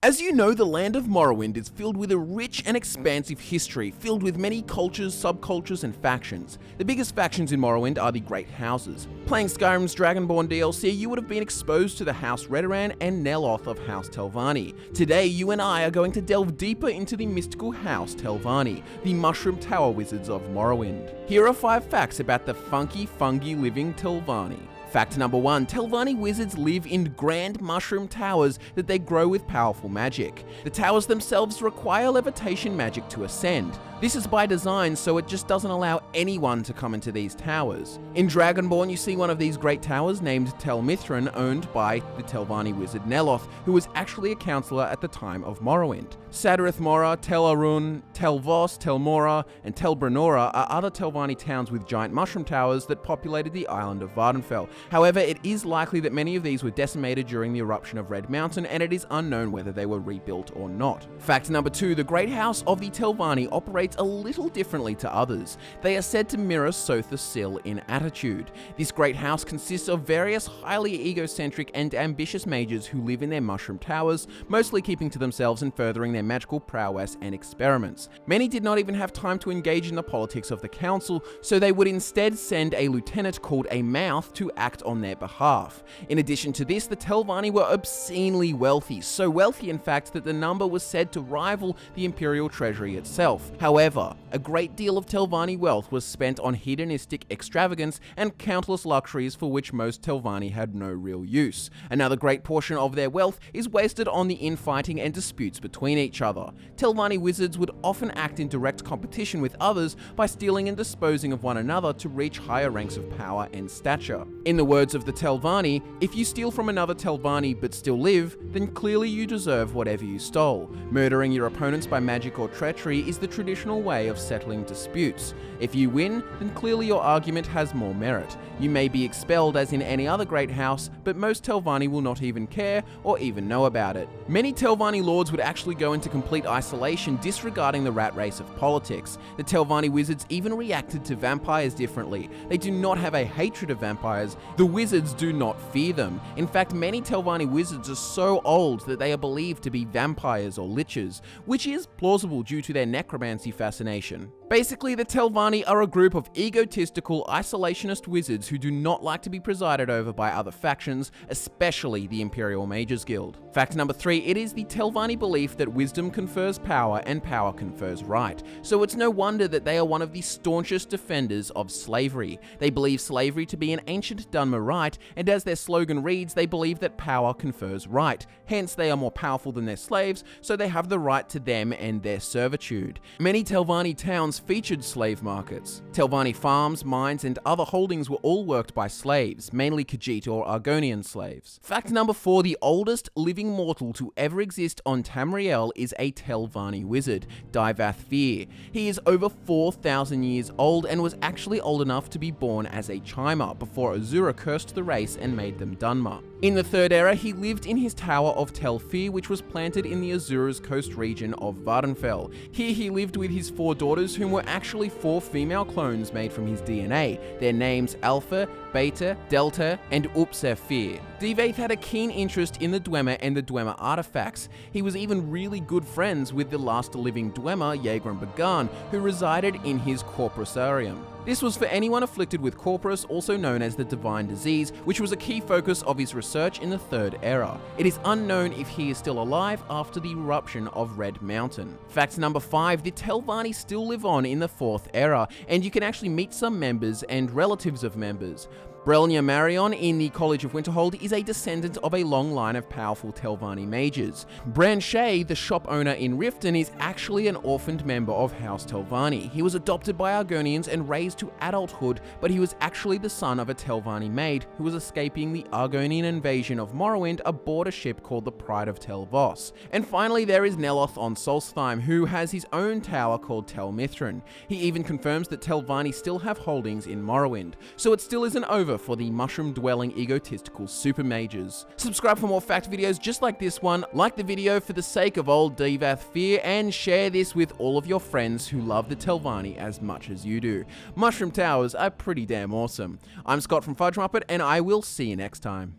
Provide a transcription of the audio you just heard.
As you know, the land of Morrowind is filled with a rich and expansive history, filled with many cultures, subcultures, and factions. The biggest factions in Morrowind are the Great Houses. Playing Skyrim's Dragonborn DLC, you would have been exposed to the House Redoran and Neloth of House Telvanni. Today, you and I are going to delve deeper into the mystical House Telvanni, the Mushroom Tower Wizards of Morrowind. Here are 5 facts about the funky, fungy living Telvanni. Fact number 1, Telvanni wizards live in grand mushroom towers that they grow with powerful magic. The towers themselves require levitation magic to ascend. This is by design, so it just doesn't allow anyone to come into these towers. In Dragonborn, you see one of these great towers named Tel Mithrin, owned by the Telvanni wizard Neloth, who was actually a councillor at the time of Morrowind. Sadrith Mora, Tel Arun, Tel Vos, Tel Mora, and Tel Brenora are other Telvanni towns with giant mushroom towers that populated the island of Vardenfell. However, it is likely that many of these were decimated during the eruption of Red Mountain, and it is unknown whether they were rebuilt or not. Fact number 2, the Great House of the Telvanni operates a little differently to others. They are said to mirror Sotha Sil in attitude. This great house consists of various highly egocentric and ambitious mages who live in their mushroom towers, mostly keeping to themselves and furthering their magical prowess and experiments. Many did not even have time to engage in the politics of the council, so they would instead send a lieutenant called a Mouth to act on their behalf. In addition to this, the Telvanni were obscenely wealthy, so wealthy in fact that the number was said to rival the imperial treasury itself. However, a great deal of Telvanni wealth was spent on hedonistic extravagance and countless luxuries for which most Telvanni had no real use. Another great portion of their wealth is wasted on the infighting and disputes between each other. Telvanni wizards would often act in direct competition with others by stealing and disposing of one another to reach higher ranks of power and stature. In the words of the Telvanni, if you steal from another Telvanni but still live, then clearly you deserve whatever you stole. Murdering your opponents by magic or treachery is the traditional way of settling disputes. If you win, then clearly your argument has more merit. You may be expelled as in any other great house, but most Telvanni will not even care or even know about it. Many Telvanni lords would actually go into complete isolation, disregarding the rat race of politics. The Telvanni wizards even reacted to vampires differently. They do not have a hatred of vampires. The wizards do not fear them. In fact, many Telvanni wizards are so old that they are believed to be vampires or liches, which is plausible due to their necromancy fascination. Basically, the Telvanni are a group of egotistical, isolationist wizards who do not like to be presided over by other factions, especially the Imperial Mages Guild. Fact number 3, it is the Telvanni belief that wisdom confers power and power confers right, so it's no wonder that they are one of the staunchest defenders of slavery. They believe slavery to be an ancient Dunmer right, and as their slogan reads, they believe that power confers right. Hence, they are more powerful than their slaves, so they have the right to them and their servitude. Many Telvanni towns featured slave markets. Telvanni farms, mines, and other holdings were all worked by slaves, mainly Khajiit or Argonian slaves. Fact number 4, the oldest living mortal to ever exist on Tamriel is a Telvanni wizard, Divath Vir. He is over 4,000 years old and was actually old enough to be born as a Chimer before Azura cursed the race and made them Dunmer. In the Third Era, he lived in his tower of Tel Fir, which was planted in the Azura's coast region of Vardenfell. Here he lived with his 4 daughters, whom were actually 4 female clones made from his DNA. Their names Alpha, Beta, Delta, and Upsa Fir. Divath had a keen interest in the Dwemer and the Dwemer artifacts. He was even really good friends with the last living Dwemer, Yagran Bagan, who resided in his Corporusarium. This was for anyone afflicted with Corporus, also known as the Divine Disease, which was a key focus of his research in the Third Era. It is unknown if he is still alive after the eruption of Red Mountain. Fact number 5, the Telvanni still live on in the Fourth Era, and you can actually meet some members and relatives of members. Brelnia Marion in the College of Winterhold is a descendant of a long line of powerful Telvanni mages. Bran Shay, the shop owner in Riften, is actually an orphaned member of House Telvanni. He was adopted by Argonians and raised to adulthood, but he was actually the son of a Telvanni maid who was escaping the Argonian invasion of Morrowind aboard a ship called the Pride of Tel Vos. And finally, there is Neloth on Solstheim, who has his own tower called Tel Mithrin. He even confirms that Telvanni still have holdings in Morrowind, so it still isn't over for the mushroom-dwelling egotistical super mages. Subscribe for more fact videos just like this one, like the video for the sake of old Divath Vir, and share this with all of your friends who love the Telvanni as much as you do. Mushroom towers are pretty damn awesome. I'm Scott from FudgeMuppet, and I will see you next time.